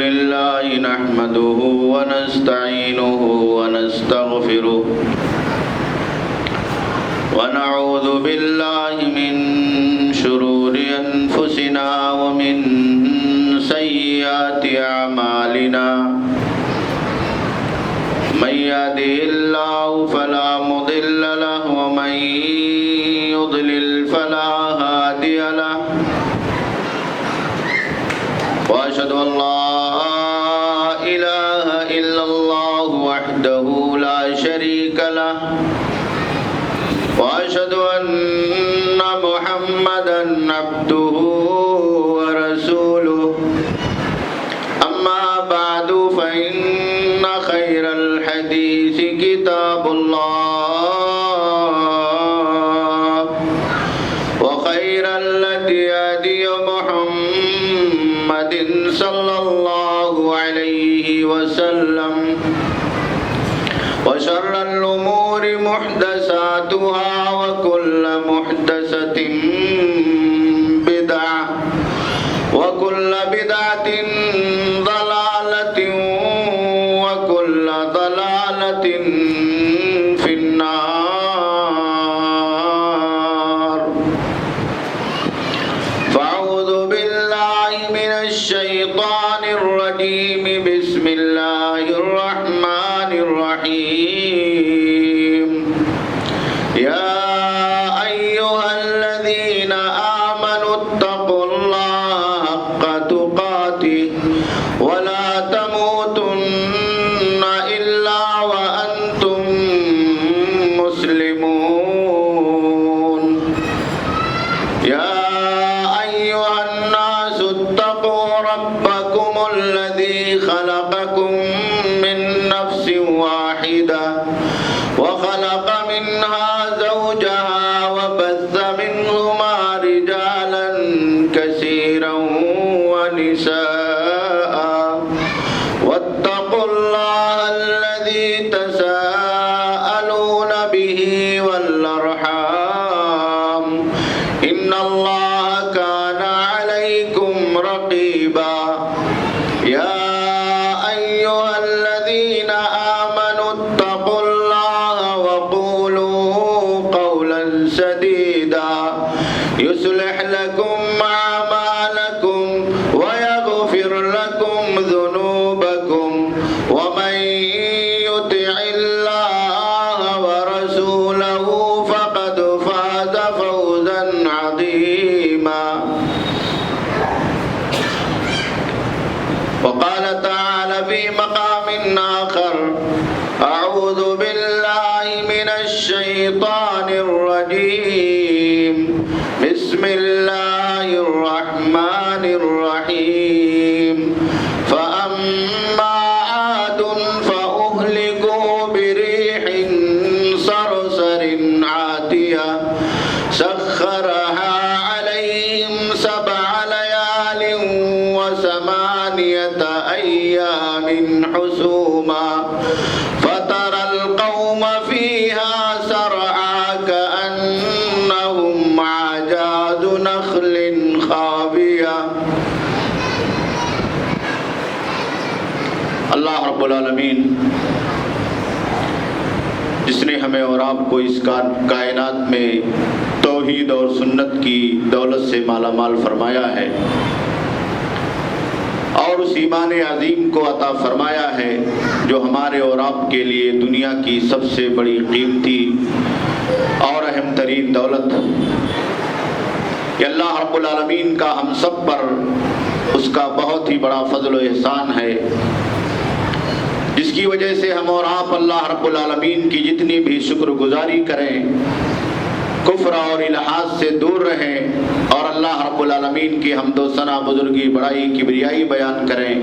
لله نحمده ونستعينه ونستغفره ونعوذ بالله من شرور أنفسنا ومن سيئات أعمالنا من يهده الله فلا مضل له ومن يضلل فلا هادي له وأشهد أن لا إله إلا الله وحده لا شريك له وأشهد أن محمدا عبده ورسوله أما بعد فإن خير الحديث كتاب الله وخير الهدي هدي محمد صلى الله عليه وسلم وشر الأمور محدثاتها وكل محدثة بدعة وكل بدعة ضلالة وكل ضلالة في النار فأعوذ بالله من الشيطان الرجيم بسم الله الرحمن الرحيم يا أيها الذين آمنوا اتقوا الله حق تقاته ولا تموتن إلا وأنتم مسلمون يا أيها الناس اتقوا ربكم الذي خلقكم من نفس واحدة وخلق منها زوجها وبث منهما رجالا كثيرا ونساء واتقوا الله الذي تساءلون به والأرحام إن الله كان عليكم رقيبا يا أيها الذين آمنوا اتقوا الله وقولوا قولا سديدا يصلح لكم أعمالكم ويغفر لكم ذنوبكم ومن يطع الله ورسوله فقد فاز فوزا عظيما وقال تعالى في مقام آخر أعوذ بالله من الشيطان الرجيم بسم الله الرحمن الرحيم فأما عاد فأهلكوا بريح صرصر عاتية سخرها عليهم 7 ليال و8 أيام حسوما فترى القوم فيها سرعى كأنهم أعجاز نخل خاوية اللہ رب العالمین جس نے ہمیں اور آپ کو اس کائنات میں توحید اور سنت کی دولت سے مالا مال فرمایا ہے اور اس ایمان عظیم کو عطا فرمایا ہے جو ہمارے اور آپ کے لیے دنیا کی سب سے بڑی قیمتی اور اہم ترین دولت ہے کہ اللہ رب العالمین کا ہم سب پر اس کا بہت ہی بڑا فضل و احسان ہے جس کی وجہ سے ہم اور آپ اللہ رب العالمین کی جتنی بھی شکر گزاری کریں کفر اور الحاد سے دور رہیں اور اللہ رب العالمین کی حمد و ثنا بزرگی بڑائی کبریائی بیان کریں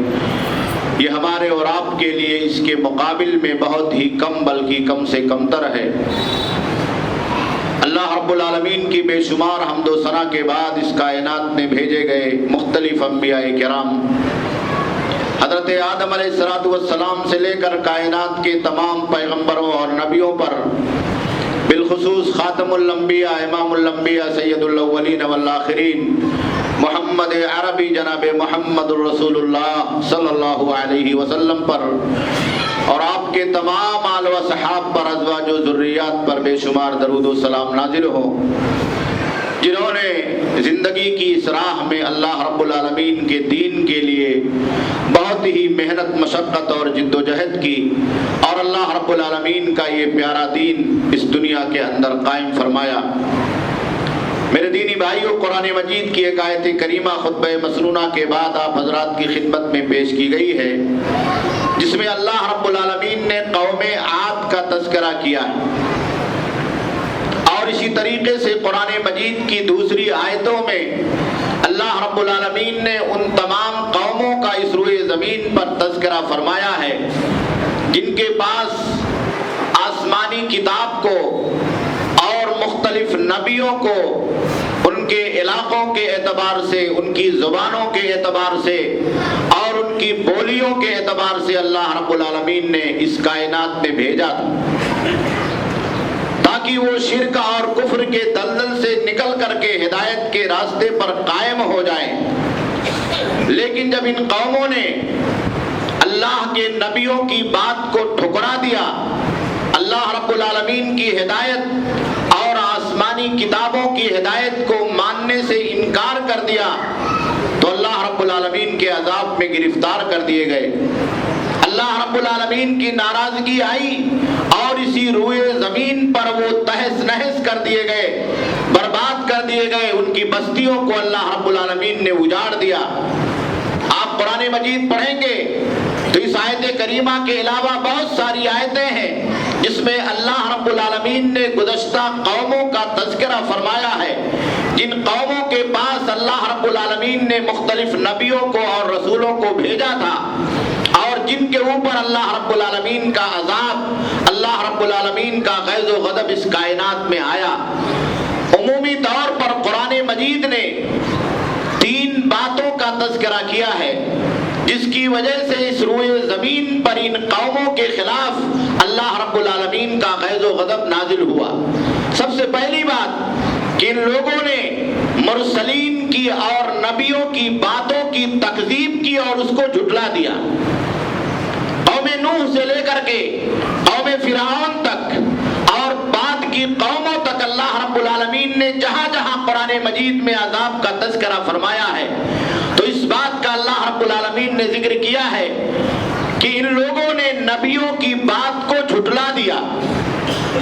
یہ ہمارے اور آپ کے لیے اس کے مقابل میں بہت ہی کم بلکہ کم سے کم تر ہے۔ اللہ رب العالمین کی بے شمار حمد و ثنا کے بعد اس کائنات میں بھیجے گئے مختلف انبیاء کرام حضرت آدم علیہ السلام سے لے کر کائنات کے تمام پیغمبروں اور نبیوں پر بالخصوص خاتم الانبیاء امام الانبیاء سید الاولین والآخرین محمد عربی جناب محمد الرسول اللہ صلی اللہ علیہ وسلم پر اور آپ کے تمام آل و صحاب پر، ازواج و ذریات پر بے شمار درود و سلام نازل ہو، جنہوں نے زندگی کی اس راہ میں اللہ رب العالمین کے دین کے لیے بہت ہی محنت مشقت اور جد و جہد کی، اور اللہ رب العالمین کا یہ پیارا دین اس دنیا کے اندر قائم فرمایا۔ میرے دینی بھائیوں، قرآن مجید کی ایک آیت کریمہ خطبہ مسنونہ کے بعد آپ حضرات کی خدمت میں پیش کی گئی ہے، جس میں اللہ رب العالمین نے قوم عاد کا تذکرہ کیا ہے، اور اسی طریقے سے قرآن مجید کی دوسری آیتوں میں اللہ رب العالمین نے ان تمام قوموں کا اس روئے زمین پر تذکرہ فرمایا ہے جن کے پاس آسمانی کتاب کو اور مختلف نبیوں کو ان کے علاقوں کے اعتبار سے، ان کی زبانوں کے اعتبار سے اور ان کی بولیوں کے اعتبار سے اللہ رب العالمین نے اس کائنات میں بھیجا تھا، تاکہ وہ شرک اور کفر کے دلدل سے نکل کر کے ہدایت کے راستے پر قائم ہو جائیں۔ لیکن جب ان قوموں نے اللہ کے نبیوں کی بات کو ٹھکرا دیا، اللہ رب العالمین کی ہدایت اور آسمانی کتابوں کی ہدایت کو ماننے سے انکار کر دیا، تو اللہ رب العالمین کے عذاب میں گرفتار کر دیے گئے۔ اللہ رب العالمین کی ناراضگی آئی اور اسی روئے زمین پر وہ تہس نہس کر دیے گئے، برباد کر دیے گئے، ان کی بستیوں کو اللہ رب العالمین نے اجاڑ دیا۔ آپ قرآن مجید پڑھیں گے تو اس آیت کریمہ کے علاوہ بہت ساری آیتیں ہیں جس میں اللہ رب العالمین نے گزشتہ قوموں کا تذکرہ فرمایا ہے، جن قوموں کے پاس اللہ رب العالمین نے مختلف نبیوں کو اور رسولوں کو بھیجا تھا، اور جن کے اوپر اللہ رب العالمین کا عذاب، اللہ رب العالمین کا غیظ و غضب اس کائنات میں آیا۔ عمومی طور پر قرآن مجید نے 3 باتوں کا تذکرہ کیا ہے جس کی وجہ سے اس روئے زمین پر ان قوموں کے خلاف اللہ رب العالمین کا غیظ و غضب نازل ہوا۔ سب سے پہلی بات کہ ان لوگوں نے مرسلین کی اور نبیوں کی باتوں کی تکذیب کی اور اس کو جھٹلا دیا۔ قوم نوح سے لے کر کے قوم فرعون تک اور بعد کی قوموں تک اللہ رب العالمین نے جہاں جہاں قرآن مجید میں عذاب کا تذکرہ فرمایا ہے تو اس بات کا اللہ رب العالمین نے ذکر کیا ہے کہ ان لوگوں نے نبیوں کی بات کو جھٹلا دیا۔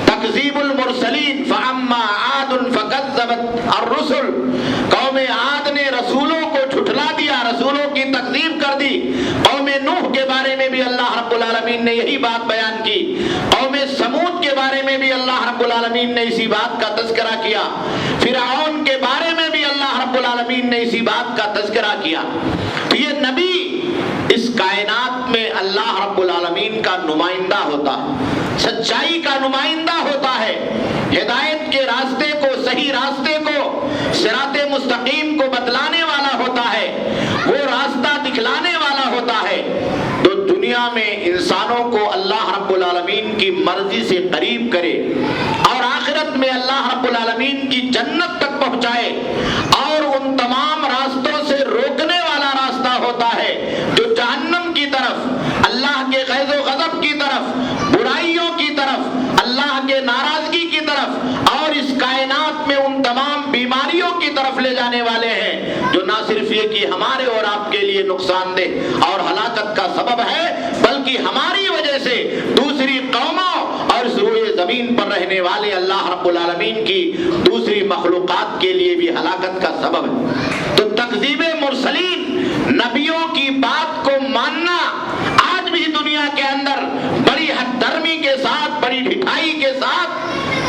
تکذیب المرسلین، فاما عاد فکذبت الرسل، قوم عاد نے رسولوں کو جھٹلا دیا، رسولوں کی تکذیب کر دی۔ قوم نوح کے بارے میں بھی اللہ رب العالمین نے یہی بات بیان کی۔ قوم سمود کے بارے میں بھی اللہ رب العالمین نے اسی بات کا تذکرہ کیا۔ فرعون کے بارے میں بھی اللہ رب العالمین نے اسی بات کا تذکرہ کیا۔ تو یہ نبی اس کائنات میں اللہ رب العالمین کا نمائندہ ہوتا ہے، سچائی کا نمائندہ ہوتا ہے، ہدایت کے راستے کو، صحیح راستے کو، صراط مستقیم کو بتلانے والا ہوتا ہے، وہ راستہ دکھلانے والا ہوتا ہے تو دنیا میں انسانوں کو اللہ رب العالمین کی مرضی سے قریب کرے اور آخرت میں اللہ رب العالمین کی جنت تک پہنچائے، اور ان تمام راستوں سے روکنے والا راستہ ہوتا ہے جو جہنم کی طرف، اللہ کے غیظ و غضب کی طرف، برائیوں کی طرف، اللہ کے ناراضگی کی طرف، اور اس کائنات میں ان تمام بیماریوں کی طرف لے جانے والے ہیں جو نہ صرف یہ کہ ہمارے اور آپ کے لیے نقصان دہ اور ہلاکت کا سبب ہے، بلکہ ہماری وجہ سے دوسری قوموں اور اس روئے زمین پر رہنے والے اللہ رب العالمین کی دوسری مخلوقات کے لیے بھی ہلاکت کا سبب ہے۔ تو تکذیب مرسلین، نبیوں کی بات کو ماننا آج بھی دنیا کے اندر بڑی حد درمی کے ساتھ، بڑی ڈھٹائی کے ساتھ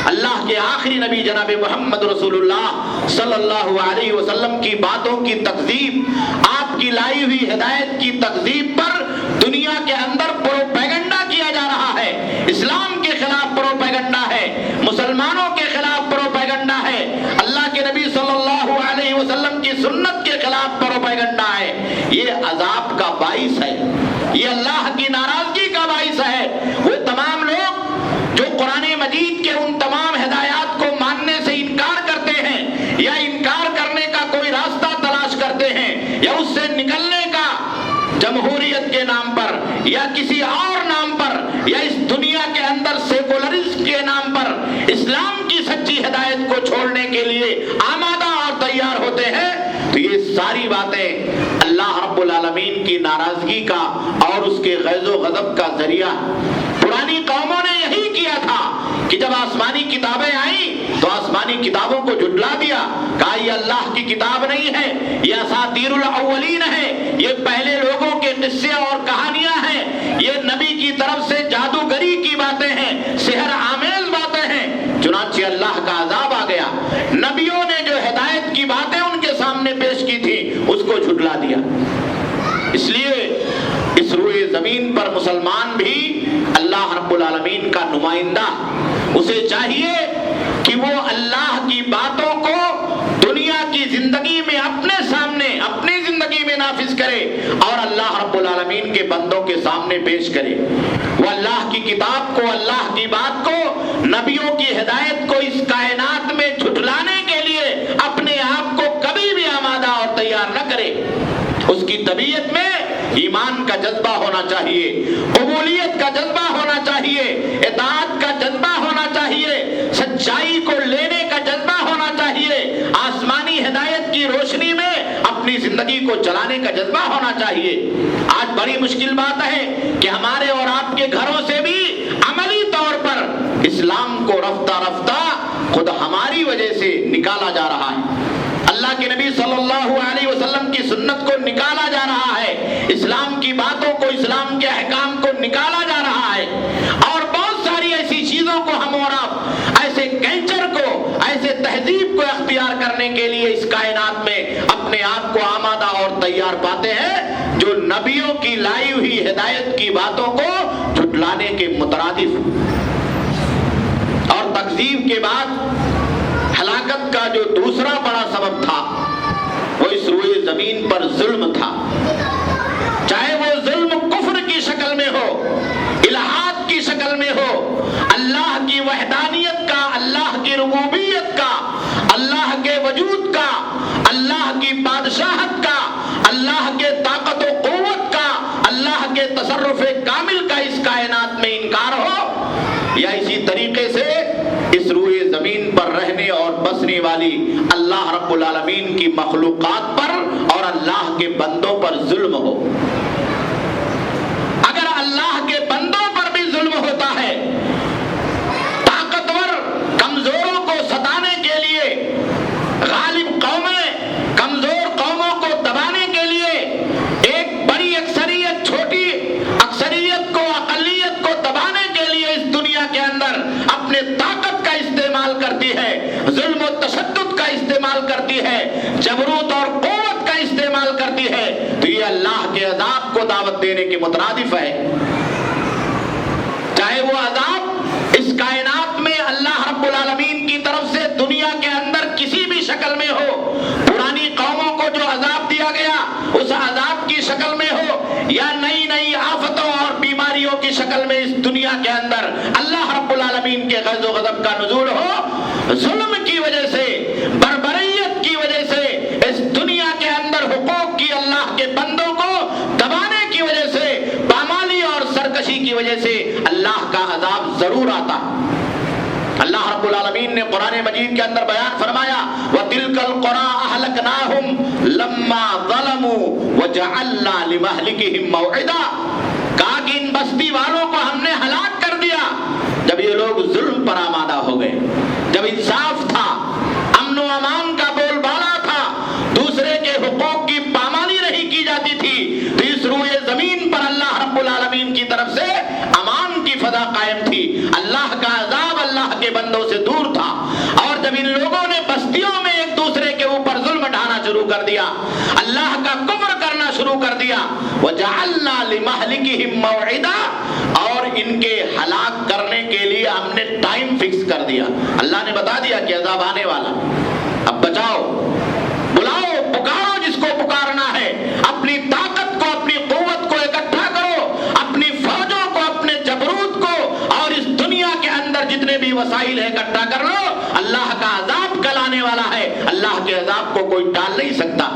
اللہ کے آخری نبی جناب محمد رسول اللہ صلی اللہ علیہ وسلم کی باتوں کی تکذیب، آپ کی لائی ہوئی ہدایت کی تکذیب پر دنیا کے اندر پروپیگنڈا کیا جا رہا ہے۔ اسلام کے خلاف پروپیگنڈا ہے، مسلمانوں کے خلاف پروپیگنڈا ہے، اللہ کے نبی صلی اللہ علیہ وسلم کی سنت کے خلاف پروپیگنڈا ہے۔ یہ عذاب کا باعث ہے، یہ اللہ کی ناراضگی کا باعث ہے۔ وہ تمام لوگ جو قرآن مجید کے ان تمام ہدایت یا اس سے نکلنے کا جمہوریت کے نام پر یا کسی اور نام پر یا اس دنیا کے اندر سیکولرزم کے نام پر اسلام کی سچی ہدایت کو چھوڑنے کے لیے آمادہ اور تیار ہوتے ہیں، تو یہ ساری باتیں اللہ رب العالمین کی ناراضگی کا اور اس کے غیظ و غضب کا ذریعہ۔ پرانی قوموں نے یہی کیا تھا کہ جب آسمانی کتابیں آئیں تو آسمانی کتابوں کو جھٹلا دیا، کہا یہ اللہ کی کتاب نہیں ہے، یہ اساطیر الاولین ہے، یہ پہلے لوگوں کے قصے اور کہانیاں ہیں، یہ نبی کی طرف سے جادوگری کی باتیں ہیں، سحر آمیز باتیں ہیں۔ چنانچہ اللہ کا عذاب آ گیا، نبیوں نے جو ہدایت کی باتیں ان کے سامنے پیش کی تھی اس کو جھٹلا دیا۔ اس لیے اس روئے زمین پر مسلمان بھی اللہ رب العالمین کا نمائندہ، اسے چاہیے کہ وہ اللہ کی باتوں کو دنیا کی زندگی میں اپنے سامنے اپنی زندگی میں نافذ کرے اور اللہ رب العالمین کے بندوں کے سامنے پیش کرے۔ وہ اللہ کی کتاب کو، اللہ کی بات کو، نبیوں کی ہدایت کو اس کائنات میں جھٹلانے کے لیے اپنے آپ کو کبھی بھی آمادہ اور تیار نہ کرے۔ اس کی طبیعت میں ایمان کا جذبہ ہونا چاہیے، قبولیت کا جذبہ ہونا چاہیے، اطاعت کا جذبہ ہونا چاہیے، سچائی کو لینے کا جذبہ ہونا چاہیے، آسمانی ہدایت کی روشنی میں اپنی زندگی کو چلانے کا جذبہ ہونا چاہیے۔ آج بڑی مشکل بات ہے کہ ہمارے اور آپ کے گھروں سے بھی عملی طور پر اسلام کو رفتہ رفتہ خود ہماری وجہ سے نکالا جا رہا ہے۔ اللہ کے نبی صلی اللہ علیہ وسلم کی سنت کو نکالا جا رہا ہے، اسلام کی باتوں کو، اسلام کے احکام کو نکالا جا رہا ہے، اور بہت ساری ایسی چیزوں کو ہم اور آپ ایسے کلچر کو، ایسے تہذیب کو اختیار کرنے کے لیے اس کائنات میں اپنے آپ کو آمادہ اور تیار پاتے ہیں جو نبیوں کی لائی ہوئی ہدایت کی باتوں کو جھٹلانے کے مترادف۔ اور تکذیب کے بعد ہلاکت کا جو دوسرا بڑا سبب تھا وہ اس روئے زمین پر ظلم تھا، چاہے وہ ظلم کفر کی شکل میں ہو، الہات کی شکل میں ہو، اللہ کی وحدانیت کا، اللہ کی ربوبیت کا، اللہ کے وجود کا، اللہ کی بادشاہت کا، اللہ کے طاقت و قوت کا، اللہ کے تصرف کامل کا اس کائنات میں انکار ہو، یا اسی طریقے سے اس روئے زمین پر رہنے اور بسنے والی اللہ رب العالمین کی مخلوقات پر اور اللہ کے بندوں پر ظلم ہو۔ اگر اللہ کے بندوں پر بھی ظلم ہوتا ہے، طاقتور کمزوروں کو ستانے کے لیے، غالب قومیں کمزور قوموں کو دبانے کے لیے، ایک بڑی اکثریت چھوٹی اکثریت کو، اقلیت کو دبانے کے لیے اس دنیا کے اندر اپنے طاقت کا استعمال کرتی ہے، ظلم و تشدد کا استعمال کرتی ہے، جبروت اور قوت کا استعمال کرتی ہے، تو یہ اللہ کے عذاب کو دعوت دینے کے مترادف ہے۔ چاہے وہ عذاب اس کائنات میں اللہ رب العالمین کی طرف سے دنیا کے اندر کسی بھی شکل میں ہو، پرانی قوموں کو جو عذاب دیا گیا اس عذاب کی شکل میں ہو، یا نئی نئی آفتوں اور بیماریوں کی شکل میں اس دنیا کے اندر اللہ رب العالمین کے غضب و غضب کا نزول ہو، ظلم کی وجہ سے، بربریت کی وجہ سے، اس دنیا کے اندر حقوق کی اللہ کے بندوں کو دبانے کی وجہ سے، پامالی اور سرکشی کی وجہ سے اللہ کا عذاب ضرور آتا۔ اللہ رب العالمین نے قرآن مجید کے اندر بیان فرمایا وَتِلْكَ الْقُرَىٰ أَهْلَكْنَاهُمْ لَمَّا ظَلَمُوا وَجَعَلْنَا لِمَهْلِكِهِمْ مَوْعِدًا، کہا کہ ان بستی والوں کو ہم نے ہلاک کر دیا جب یہ لوگ ظلم پر آمادہ ہو گئے، جب انصاف تھا، امن و امان کا بول بالا تھا، دوسرے کے حقوق کی پامالی نہیں کی جاتی تھی، تو اس روئے زمین پر اللہ رب العالمین کی طرف سے امان کی فضا قائم تھی، اللہ کا عذاب اللہ کے بندوں سے دور تھا۔ اور جب ان لوگوں نے بستیوں میں ایک دوسرے کے اوپر ظلم ڈھانا شروع کر دیا، اللہ کا کفر کرنا شروع کر دیا، وَجَعَلْنَا لِمَهْلِكِهِمْ مَوْعِدًا، اور ان کے ہلاک کرنے کے لیے ہم نے ٹائم فکس کر دیا۔ اللہ نے بتا دیا کہ عذاب آنے والا، اب بچاؤ، بلاؤ، پکارو جس کو پکارنا ہے، اپنی طاقت کو، اپنی قوت کو اکٹھا کرو، اپنی فوجوں کو، اپنے جبروت کو، اور اس دنیا کے اندر جتنے بھی وسائل ہے اکٹھا کر لو، اللہ کا عذاب کل آنے والا ہے، اللہ کے عذاب کو کوئی ٹال نہیں سکتا۔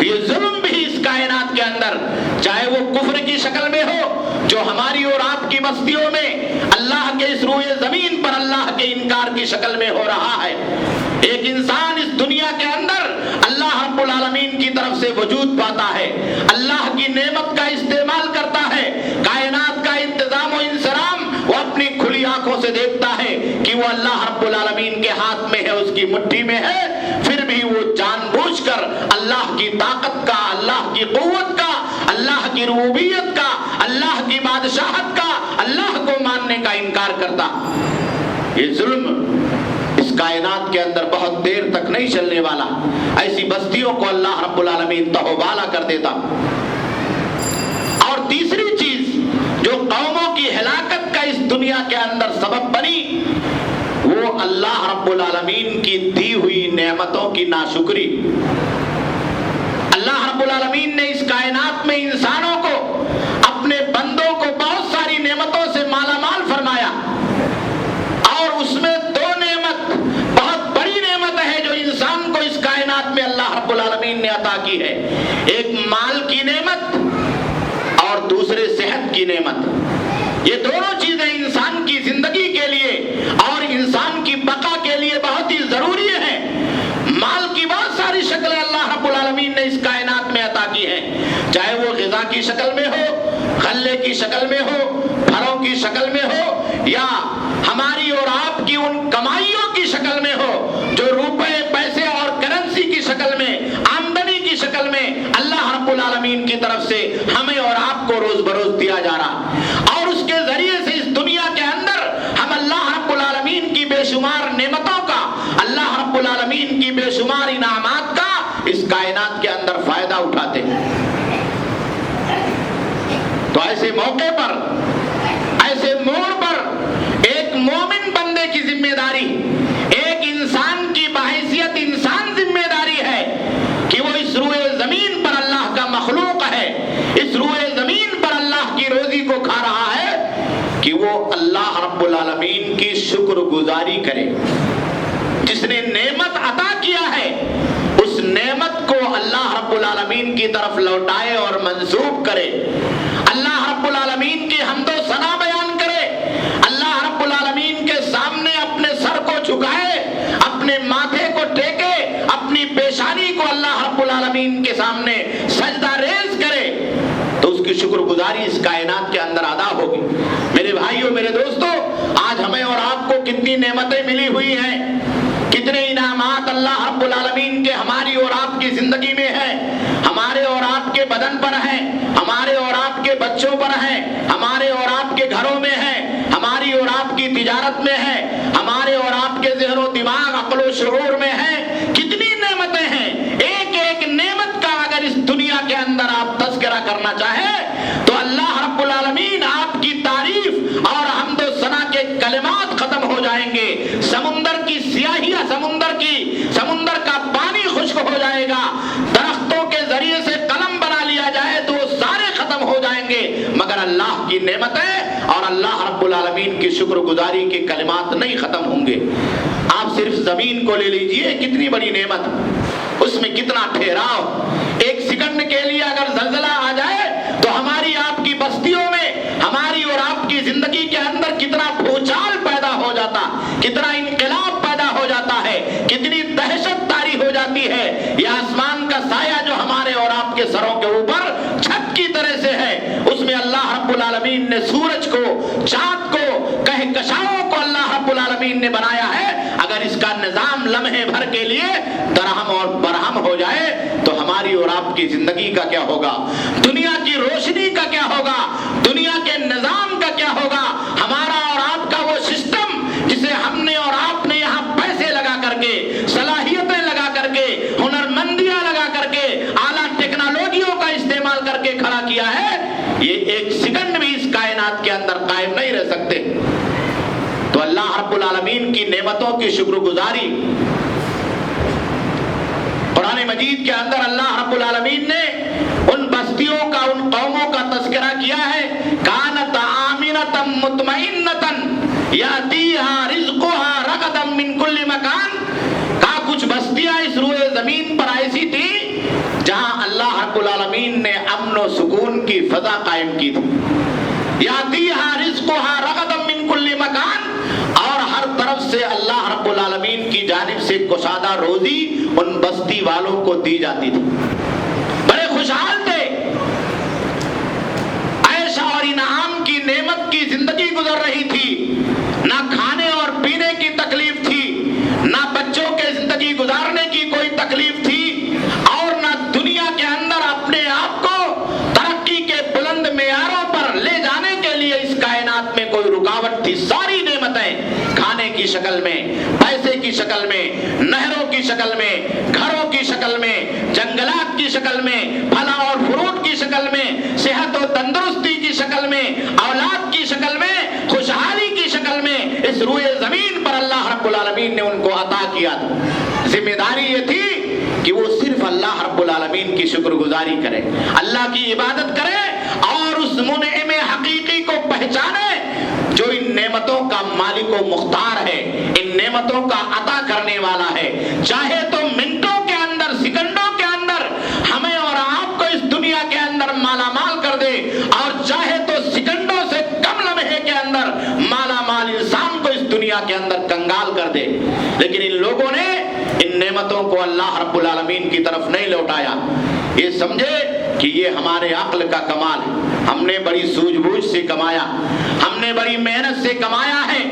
تو یہ ظلم بھی اس کائنات کے اندر، چاہے وہ کفر کی شکل میں ہو جو ہماری اور آپ کی بستیوں میں اللہ کے اس روئے زمین پر اللہ کے انکار کی شکل میں ہو رہا ہے۔ ایک انسان اس دنیا کے اندر اللہ رب العالمین کی طرف سے وجود پاتا ہے، اللہ کی نعمت کا استعمال کرتا ہے، کائنات کا انتظام و انصرام وہ اپنی کھلی آنکھوں سے دیکھتا ہے کہ وہ اللہ رب العالمین کے ہاتھ میں ہے، اس کی مٹھی میں ہے، پھر بھی وہ جان بوجھ کر اللہ کی طاقت کا، اللہ کی قوت کا، اللہ کی ربوبیت کا، اللہ کی بادشاہت کا، اللہ کو ماننے کا انکار کرتا۔ یہ ظلم اس کائنات کے اندر بہت دیر تک نہیں چلنے والا، ایسی بستیوں کو اللہ رب العالمین تہوبالا کر دیتا۔ اور تیسری چیز جو قوموں کی ہلاکت کا اس دنیا کے اندر سبب بنی، وہ اللہ رب العالمین کی دی ہوئی نعمتوں کی ناشکری۔ اللہ رب العالمین نے اس کائنات میں انسانوں کو، اپنے بندوں کو بہت ساری نعمتوں سے مالا مال فرمایا، اور اس میں دو نعمت بہت بڑی نعمت ہے جو انسان کو اس کائنات میں اللہ رب العالمین نے عطا کی ہے۔ ایک مال کی نعمت اور دوسرے صحت کی نعمت۔ یہ دونوں چیزیں انسان کی زندگی کے لیے اور انسان کی بقا کے لیے بہت ہی ضروری ہیں۔ مال کی بہت ساری شکلیں اللہ رب العالمین نے اس کائنات میں عطا کی ہیں، چاہے وہ غذا کی شکل میں ہو، غلے کی شکل میں ہو، پھلوں کی شکل میں ہو، یا ہماری اور آپ کی ان کمائیوں کی شکل میں ہو جو روپے، پیسے اور کرنسی کی شکل میں، آمدنی کی شکل میں اللہ رب العالمین کی طرف سے ہمیں اور آپ کو روز بروز دیا جا رہا، اور اس کے ذریعے سے اس دنیا کے اندر ہم اللہ رب العالمین کی بے شمار نعمتوں کا، اللہ رب العالمین کی بے شمار انعامات کا اس کائنات کے اندر فائدہ اٹھاتے ہیں۔ تو ایسے موقع پر، ایسے موڑ پر ایک مومن بندے کی ذمہ داری، ایک انسان کی بحیثیت انسان ذمہ داری ہے کہ وہ اس روئے زمین پر اللہ کا مخلوق ہے، اس روئے زمین پر اللہ کی روزی کو کھا رہا ہے، کہ وہ اللہ رب العالمین کی شکر گزاری کرے۔ جس نے نعمت عطا کیا ہے اس نعمت کو اللہ رب العالمین کی طرف لوٹائے اور منسوب کرے، اللہ رب العالمین کی حمد و ثنا بیان کرے، اللہ رب العالمین کے سامنے اپنے سر کو جھکائے، اپنے ماتھے کو ٹیکے، اپنی پیشانی کو اللہ رب العالمین کے سامنے سجدہ ریز کرے، تو اس کی شکر گزاری اس کائنات کے اندر ادا ہوگی۔ میرے بھائیوں، میرے دوستو، آج ہمیں اور آپ کو کتنی نعمتیں ملی ہوئی ہیں، کتنے انعامات اللہ رب العالمین کے ہماری اور آپ کی زندگی میں ہیں، ہمارے اور آپ کے بدن پر ہیں، ہمارے اور آپ کے بچوں پر ہیں، ہمارے اور آپ کے گھروں میں ہیں، ہماری اور آپ کی تجارت میں ہیں، ہمارے اور آپ کے ذہن و دماغ، عقل و شعور میں ہیں۔ کتنی نعمتیں ہیں، ایک ایک نعمت کا اگر اس دنیا کے اندر آپ تذکرہ کرنا چاہیں تو اللہ رب العالمین آپ کی تعریف اور حمد و ثنا کے کلمات ختم ہو جائیں گے۔ سمندر کی سیاہی، سمندر کا پانی خشک ہو جائے گا، درختوں کے ذریعے سے قلم بنا لیا جائے تو وہ سارے ختم ہو جائیں گے، مگر اللہ کی نعمتیں اور اللہ رب العالمین کی شکر گزاری کے کلمات نہیں ختم ہوں گے۔ آپ صرف زمین کو لے لیجئے، کتنی بڑی نعمت، اس میں کتنا ٹھہراؤ، ایک سیکنڈ کے لیے اگر زلزلہ آ جائے تو ہماری آپ کی بستیوں میں، ہماری اور آپ کی زندگی کے اندر کتنا بھوچال پیدا ہو جاتا، کتنا انقلاب پیدا ہو جاتا ہے، کتنی دہشت طاری ہو جاتی ہے۔ یہ آسمان کا سایہ جو ہمارے اور آپ کے سروں کے اوپر چھت کی طرح سے ہے، اس میں اللہ رب العالمین نے سورج کو، چاند کو، کہکشاؤں کو اللہ رب العالمین نے بنایا ہے۔ اگر اس کا نظام لمحے بھر کے لیے درہم اور برہم ہو جائے تو ہماری اور آپ کی زندگی کا کیا ہوگا، دنیا کی روشنی کا کیا ہوگا، دنیا کے نظام کا کیا ہوگا، ہمارا اور آپ کا وہ سسٹم جسے ہم نے اور آپ نے یہاں پیسے لگا کر کے، صلاحیتیں لگا کر کے، ہنرمندیاں لگا کر کے، اعلیٰ ٹیکنالوجیوں کا استعمال کر کے کھڑا کیا ہے، یہ ایک سیکنڈ بھی اس کائنات کے اندر قائم نہیں رہ سکتے۔ تو اللہ رب العالمین کی نعمتوں کی شکر گزاری، قرآن مجید کے اندر اللہ رب العالمین نے ان بستیوں کا، ان قوموں کا تذکرہ کیا ہے، کانت آمنۃ مطمئنۃ یاتیھا رزقھا رغدا من کل مکان، کہا کچھ بستیاں اس روئے زمین پر ایسی تھی جہاں اللہ امن و سکون کی فضا قائم کی تھی. یاتیہا رزقہا رغدا من کل مکان, اور ہر طرف سے اللہ رب العالمین کی جانب سے کشادہ روزی ان بستی والوں کو دی جاتی تھی. بڑے خوشحال تھے, عیش اور انعام کی نعمت کی زندگی گزر رہی تھی. نہ کھانے اور پینے کی تکلیف تھی, نہ بچوں کے زندگی گزارنے کی کوئی تکلیف تھی, اور نہ دنیا کے اندر اپنے آپ کو ترقی کے بلند معیاروں پر لے جانے کے لیے اس کائنات میں کوئی رکاوٹ تھی. ساری نعمتیں کھانے کی شکل میں, پیسے کی شکل میں, نہروں کی شکل میں, گھروں کی شکل میں, جنگلات کی شکل میں, پھل اور فروٹ کی شکل میں, صحت و تندرستی کی شکل میں, اولاد کی شکل میں, خوشحالی کی شکل میں اس روئے زمین پر اللہ رب العالمین نے ان کو عطا کیا. ذمہ داری یہ تھی کہ وہ صرف اللہ رب العالمین کی شکر گزاری کرے, اللہ کی عبادت کرے, اور اس منعم حقیقی کو پہچانے جو ان نعمتوں کا مالک و مختار ہے, ان نعمتوں کا عطا کرنے والا ہے. چاہے تو منٹوں کے اندر, سیکنڈوں کے اندر ہمیں اور آپ کو اس دنیا کے اندر مالا مال کر دے, اور چاہے تو سیکنڈوں سے کم لمحے کے اندر مالا مال انسان کو اس دنیا کے اندر کنگال کر دے. لیکن ان لوگوں نے ان نعمتوں کو اللہ رب العالمین کی طرف نہیں لوٹایا. یہ سمجھے کہ یہ ہمارے عقل کا کمال ہے, ہم نے بڑی سوجھ بوجھ سے کمایا, ہم نے بڑی محنت سے کمایا ہے,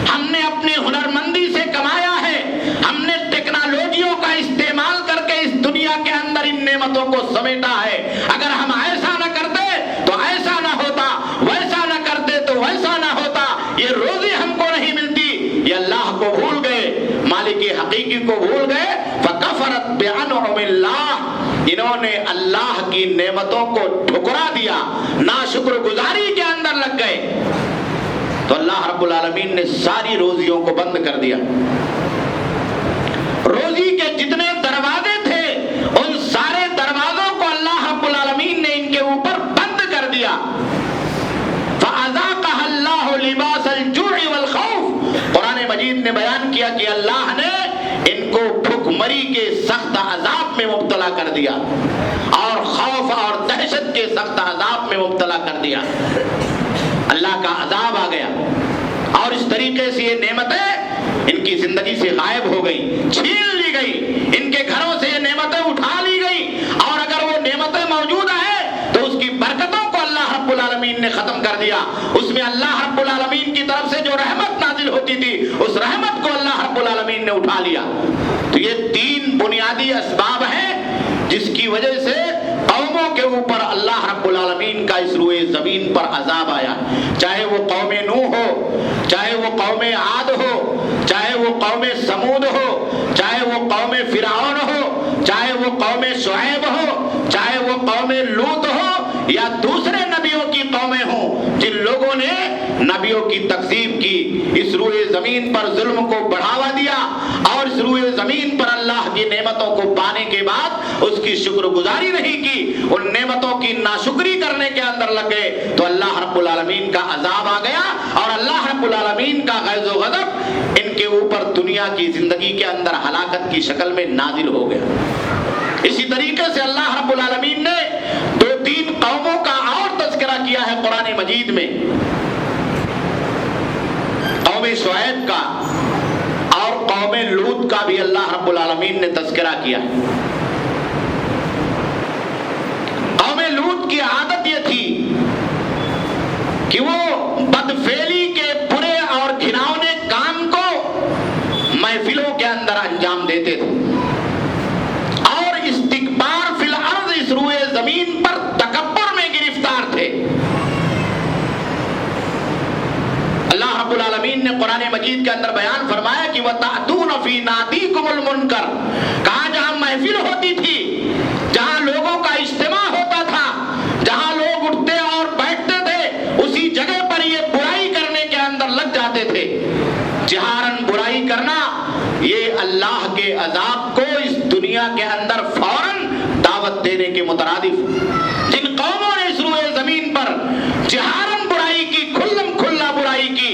ہم نے اپنی ہنرمندی سے کمایا ہے, ہم نے ٹیکنالوجیوں کا استعمال کر کے اس دنیا کے اندر ان نعمتوں کو سمیٹا ہے. اگر ہم ایسا نہ کرتے تو ایسا نہ ہوتا, ویسا نہ کرتے تو ویسا نہ ہوتا, یہ روزی ہم کو نہیں ملتی. یہ اللہ کو بھول گئے, مالک حقیقی کو بھول گئے. فکفرت بانعم اللہ, انہوں نے اللہ کی نعمتوں کو ٹھکرا دیا, ناشکر گزاری کے اندر لگ گئے, تو اللہ رب العالمین نے ساری روزیوں کو بند کر دیا. روزی کے جتنے دروازے تھے ان سارے دروازوں کو اللہ رب العالمین نے ان کے اوپر بند کر دیا. فَأَذَاقَهَا اللَّهُ لِبَاسَ الْجُوعِ وَالْخَوْفِ, قرآن مجید نے بیان کیا کہ اللہ نے ان کو بھوک مری کے سخت عذاب میں مبتلا کر دیا, اور خوف اور دہشت کے سخت عذاب میں مبتلا کر دیا. اللہ کا عذاب آ گیا, اور اس طریقے سے یہ نعمتیں ان کی زندگی سے غائب ہو گئی, چھین لی گئی, ان کے گھروں سے یہ نعمتیں اٹھا لی گئی, اور اگر وہ نعمتیں موجود ہیں تو اس کی برکتوں کو اللہ رب العالمین نے ختم کر دیا. اس میں اللہ رب العالمین کی طرف سے جو رحمت نازل ہوتی تھی اس رحمت کو اللہ رب العالمین نے اٹھا لیا. تو یہ تین بنیادی اسباب ہیں جس کی وجہ سے قوموں کے اوپر اللہ رب العالمین کا اس روئے زمین پر عذاب آیا. چاہے وہ قوم نوح ہو, چاہے وہ قوم عاد ہو, چاہے وہ قوم سمود ہو, چاہے وہ قوم فرعون ہو, چاہے وہ قوم شعیب ہو, چاہے وہ قوم لوط ہو, یا دوسرے نبیوں کی قومیں ہوں جن لوگوں نے نبیوں کی تکذیب کی, اس روئے زمین پر ظلم کو بڑھاوا دیا, اور اس روئے زمین پر اللہ کی نعمتوں کو پانے کے بعد اس کی شکر گزاری نہیں کی, ان نعمتوں کی ناشکری کرنے کے اندر لگ گئے, تو اللہ رب العالمین کا عذاب آ گیا, اور اللہ رب العالمین کا غیظ و غضب ان کے اوپر دنیا کی زندگی کے اندر ہلاکت کی شکل میں نازل ہو گیا. اسی طریقے سے اللہ رب العالمین نے دو تین قوموں کا اور تذکرہ کیا ہے قرآن مجید میں. قوم شعیب کا اور قوم لوط کا بھی اللہ رب العالمین نے تذکرہ کیا. قوم لوط کی عادت یہ تھی کہ وہ بدفعلی کے برے اور گھناؤنے کام کو محفلوں کے اندر انجام دیتے تھے, اور استکبار فی الارض, اس روئے زمین پر تکبر میں گرفتار تھے. اللہ رب العالمین نے قرآن مجید کے اندر بیان فرمایا کہ وَتَأْتُونَ فِي نَادِيكُمُ الْمُنْكَرَ, کہاں جہاں محفل ہوتی تھی, جہاں لوگوں کا اجتماع ہوتا تھا, جہاں لوگ اٹھتے اور بیٹھتے تھے, اسی جگہ پر یہ برائی کرنے کے اندر لگ جاتے تھے. جہارن برائی کرنا یہ اللہ کے عذاب کو اس دنیا کے اندر فوراً دعوت دینے کے مترادف. جن قوموں نے اس روئے زمین پر جہارن برائی کی, کھلم کھلا برائی کی,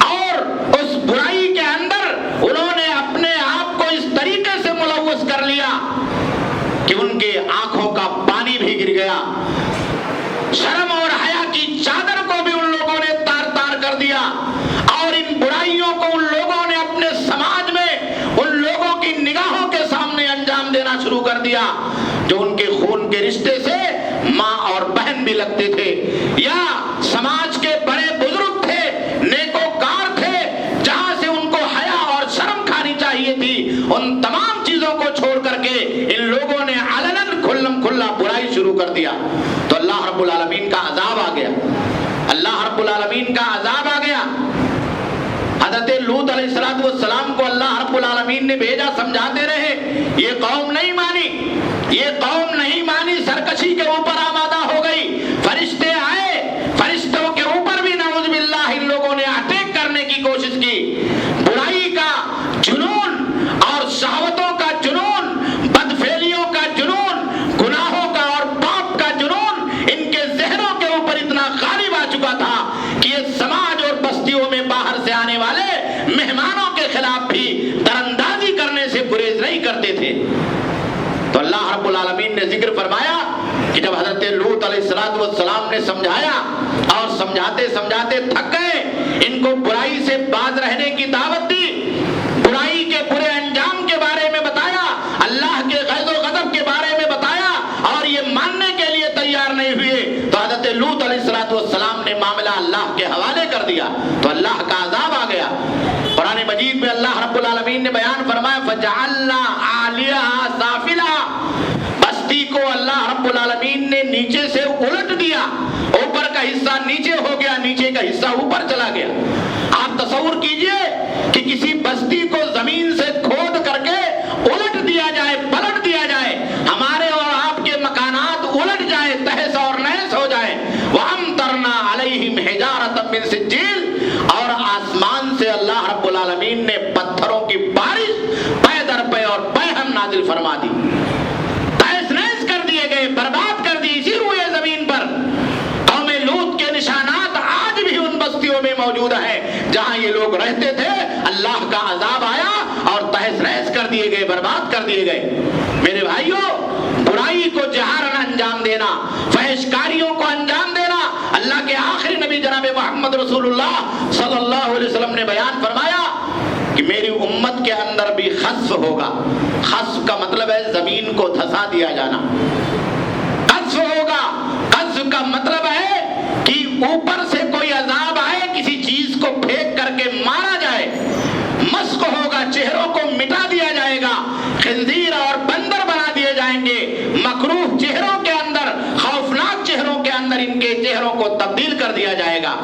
اور اس برائی کے اندر انہوں نے اپنے آپ کو اس طریقے سے ملوث کر لیا کہ ان کے آنکھوں کا پانی بھی گر گیا, کر دیا جو ان کے خون کے رشتے سے ماں اور بہن بھی لگتے تھے، یا سماج کے بڑے بزرگ تھے، نیکوکار تھے، جہاں سے ان کو حیا اور شرم کھانی چاہیے تھی، ان تمام چیزوں کو چھوڑ کر کے ان لوگوں نے علناً کھلم کھلا برائی شروع کر دیا، تو اللہ رب العالمین کا عذاب آ گیا، اللہ رب العالمین کا عذاب آ گیا۔ حضرت لوط علیہ السلام کو اللہ رب العالمین نے بھیجا، سمجھاتے رہے، یہ قوم نہیں مانی، یہ قوم نہیں مانی، سرکشی کے اوپر آمادہ ہو گئی، فرشتے آئے، فرشتوں کے اوپر بھی نعوذ باللہ ان لوگوں نے اٹیک کرنے کی کوشش کی، برائی کا جنون اور شہوتوں کا جنون، بدفعلیوں کا جنون، گناہوں کا اور پاپ کا جنون ان کے ذہنوں کے اوپر اتنا غالب آ چکا تھا کہ یہ سماج اور بستیوں میں باہر سے آنے والے مہمانوں کے خلاف بھی دراندازی کرنے سے گریز نہیں کرتے تھے۔ تو اللہ رب العالمین نے ذکر فرمایا کہ جب حضرت لوط علیہ السلام نے سمجھایا اور سمجھاتے سمجھاتے تھک گئے، ان کو برائی سے باز رہنے کی دعوت دی، برائی کے برے انجام کے بارے میں بتایا، اللہ کے غیظ و غضب کے بارے میں بتایا، اور یہ ماننے کے لیے تیار نہیں ہوئے، تو حضرت لوط علیہ السلام نے معاملہ اللہ کے حوالے کر دیا، تو اللہ کا عذاب آ گیا۔ قرآن مجید میں اللہ رب العالمین نے بیان فرمایا فَجَعَلْنَا عَالِيَهَا سَافِلًا، بستی کو اللہ رب العالمین نے نیچے سے الٹ دیا، اوپر کا حصہ نیچے ہو گیا، نیچے کا حصہ اوپر چلا گیا۔ آپ تصور کیجئے کہ کسی بستی کو زمین سے کھود کر کے الٹ دیا جائے، پلٹ دیا جائے، ہمارے اور آپ کے مکانات الٹ جائے، تہس اور نہس ہو جائے، وَأَمْطَرْنَا عَلَيْهِمْ حِجَارَةً مِّن سِجِّيلٍ، اور آسمان سے اللہ رب العالمین نے پتھروں کی بارش پے در پے اور پے ہم نازل فرما دی، تہس نہس کر دیے گئے، برباد کر دی اسی روئے زمین پر۔ قوم لوط کے نشانات آج بھی ان بستیوں میں موجود ہیں جہاں یہ لوگ رہتے تھے، اللہ کا عذاب آیا اور تہس نہس کر دیے گئے، برباد کر دیے گئے۔ میرے بھائیوں، برائی کو جہارن انجام دینا، فحش کاریوں کو انجام دینا، اللہ کے آخری نبی جناب محمد رسول اللہ صلی اللہ علیہ وسلم نے بیان فرمایا کہ میری امت کے اندر بھی خسف ہوگا۔ خسف کا مطلب ہے زمین کو دھسا دیا جانا، خسف ہوگا، خسف کا مطلب ہے کہ اوپر سے کوئی عذاب آئے، کسی چیز کو پھینک کر کے مارا جائے، مسخ ہوگا، چہروں کو مٹا دیا جائے گا، خنزیر اور بندر بنا دیے جائیں گے، مکروہ چہروں کے اندر، خوفناک چہروں کے اندر ان کے چہروں کو تبدیل کر دیا جائے گا۔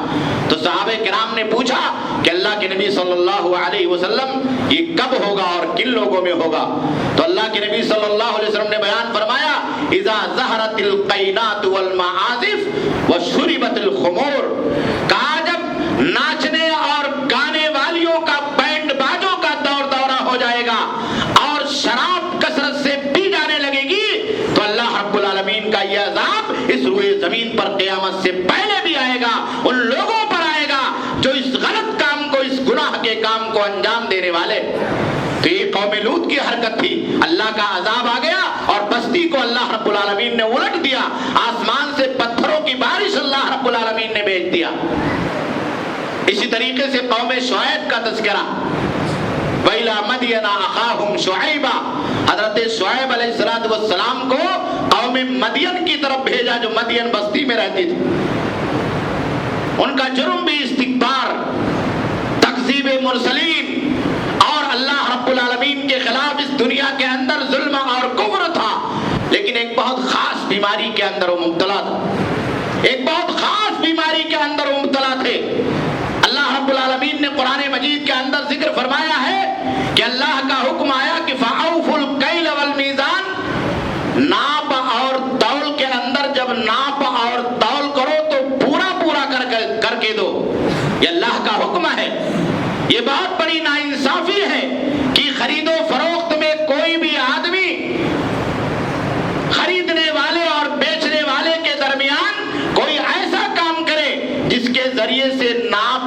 تو صحابہ کرام نے پوچھا کہ اللہ کے نبی صلی اللہ علیہ وسلم یہ کب ہوگا اور کن لوگوں میں ہوگا؟ تو اللہ کے نبی صلی اللہ علیہ وسلم نے بیان فرمایا اذا ظہرت القینات والمعازف وشربت الخمور، کہا جب ناچنے اور گانے والیوں کا، بینڈ باجوں کا دور دورہ ہو جائے گا اور شراب کثرت سے پی جانے لگے گی، تو اللہ رب العالمین کا یہ عذاب اس روئے زمین پر قیامت سے پہلے بھی آئے گا، ان لوگوں پر آئے گا جو اس غلط کام کو، اس گناہ کے کام کو انجام دینے والے۔ تو یہ قوم لوط کی حرکت تھی، اللہ کا عذاب آ گیا اور بستی کو اللہ رب العالمین نے الٹ دیا، آسمان سے پتھروں کی بارش اللہ رب العالمین نے بھیج دیا۔ اسی طریقے سے قوم شعیب کا تذکرہ، وَإِلَىٰ مَدْيَنَ أَخَاهُمْ شُعَيْبًا، حضرت شعیب علیہ السلام کو قوم مدین کی طرف بھیجا جو مدین بستی میں رہتی تھی۔ ان کا جرم بھی استکبار، تکذیب مرسلین اور اللہ رب العالمین کے خلاف اس دنیا کے اندر ظلم اور کفر تھا، لیکن ایک بہت خاص بیماری کے اندر وہ مبتلا تھا، ایک بہت خاص بیماری کے اندر وہ مبتلا تھے۔ اللہ رب العالمین نے قرآن مجید کے اندر ذکر فرمایا ہے کہ اللہ کا حکم آیا کہ فَأَوْفُوا الْكَيْلَ وَالْمِيزَانَ، ناپ اور تول کے اندر جب ناپ اور تول کرو تو پورا پورا کر کے دو، یہ اللہ کا حکم ہے۔ یہ بہت بڑی ناانصافی ہے کہ خرید و فروخت میں کوئی بھی آدمی خریدنے والے اور بیچنے والے کے درمیان کوئی ایسا کام کرے جس کے ذریعے سے ناپ